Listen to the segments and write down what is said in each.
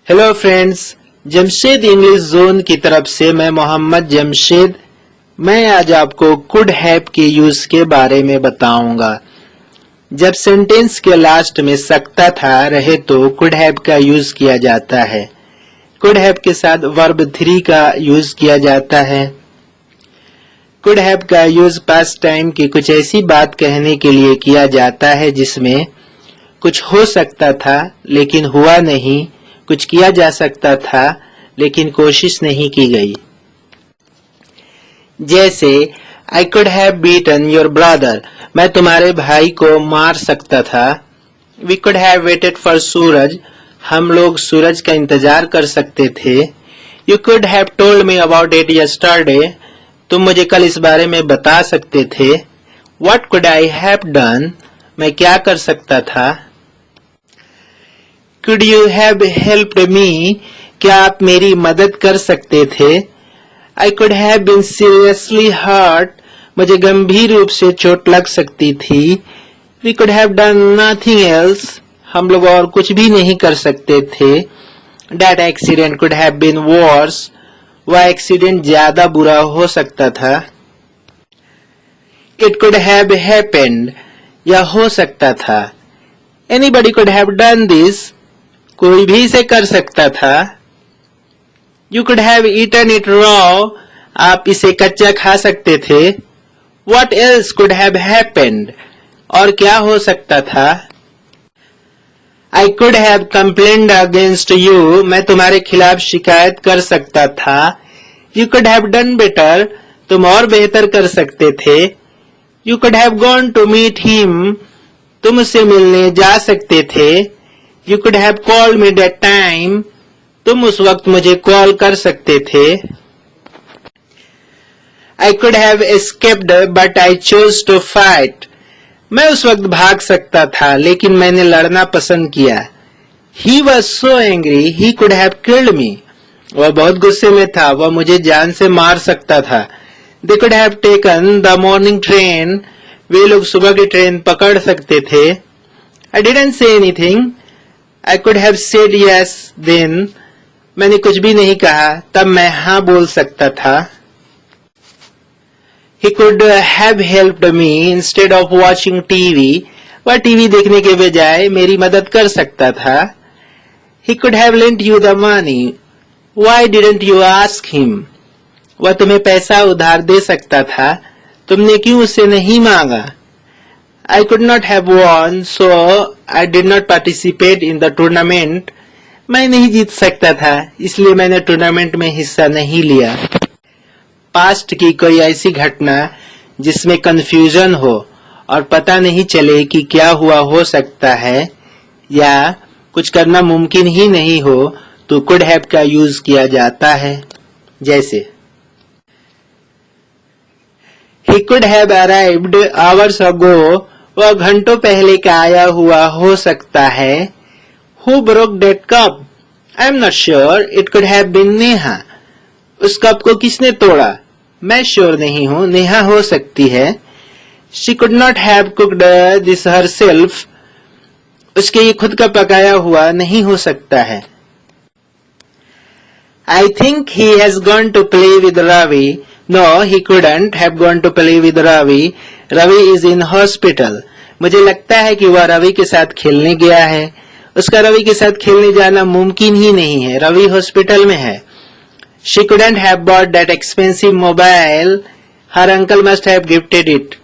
Hello friends, Jamshed English zone की तरफ से मैं मोहम्मद जमशेद। मैं आज आपको कुड हैव के यूज के बारे में बताऊंगा। जब सेंटेंस के लास्ट में सकता था रहे तो कुड हैव का यूज किया जाता है। कुड हैव के साथ वर्ब 3 का यूज किया जाता है। कुड हैव का यूज पास्ट टाइम की कुछ ऐसी बात कहने के लिए किया जाता है जिसमें कुछ हो सकता था लेकिन हुआ नहीं, कुछ किया जा सकता था लेकिन कोशिश नहीं की गई। जैसे I could have beaten your brother, मैं तुम्हारे भाई को मार सकता था। We could have waited for सूरज, हम लोग सूरज का इंतजार कर सकते थे। You could have told me about it yesterday, तुम मुझे कल इस बारे में बता सकते थे। What could I have done, मैं क्या कर सकता था। Could you have helped me, क्या आप मेरी मदद कर सकते थे। I could have been seriously hurt, मुझे गंभीर रूप से चोट लग सकती थी। We could have done nothing else, हम लोग और कुछ भी नहीं कर सकते थे। That accident could have been worse, वह एक्सीडेंट ज्यादा बुरा हो सकता था। It could have happened, यह हो सकता था। Anybody could have done this, कोई भी इसे कर सकता था। You could have eaten it raw, आप इसे कच्चा खा सकते थे। What else could have happened, और क्या हो सकता था। I could have complained against you, मैं तुम्हारे खिलाफ शिकायत कर सकता था। You could have done better, तुम और बेहतर कर सकते थे। You could have gone to meet him, तुम उससे मिलने जा सकते थे। You could have called me that time, तुम उस वक्त मुझे कॉल कर सकते थे। I could have escaped but I chose to fight, मैं उस वक्त भाग सकता था लेकिन मैंने लड़ना पसंद किया। He was so angry he could have killed me, वह बहुत गुस्से में था, वह मुझे जान से मार सकता था। They could have taken the morning train, वे लोग सुबह की ट्रेन पकड़ सकते थे। I didn't say anything, I could have said yes then, मैंने कुछ भी नहीं कहा तब मैं हाँ बोल सकता था। He could have helped me instead of watching TV, वह टीवी देखने के बजाय मेरी मदद कर सकता था। He could have lent you the money, why didn't you ask him, वह तुम्हें पैसा उधार दे सकता था, तुमने क्यों उससे नहीं मांगा। I could not have won, so I did not participate in the tournament, मैं नहीं जीत सकता था इसलिए मैंने टूर्नामेंट में हिस्सा नहीं लिया। पास्ट की कोई ऐसी घटना जिसमें कंफ्यूजन हो और पता नहीं चले कि क्या हुआ हो सकता है या कुछ करना मुमकिन ही नहीं हो तो कुड हैव का यूज किया जाता है। जैसे He could have arrived hours ago, वह घंटों पहले का आया हुआ हो सकता है। Who broke that cup? I am not sure, it could have been Neha, उस कप को किसने तोड़ा, मैं श्योर नहीं हूँ, नेहा हो सकती है। She could not have cooked this herself, उसके ये खुद का पकाया हुआ नहीं हो सकता है। I think he has gone to play with Ravi, no he couldn't have gone to play with Ravi, Ravi is in hospital, मुझे लगता है कि वह रवि के साथ खेलने गया है, उसका रवि के साथ खेलने जाना मुमकिन ही नहीं है, रवि हॉस्पिटल में है। She couldn't have bought that expensive mobile, her uncle must have gifted it,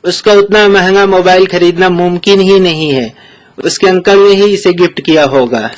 उसका उतना महंगा मोबाइल खरीदना मुमकिन ही नहीं है, उसके अंकल ने ही इसे गिफ्ट किया होगा।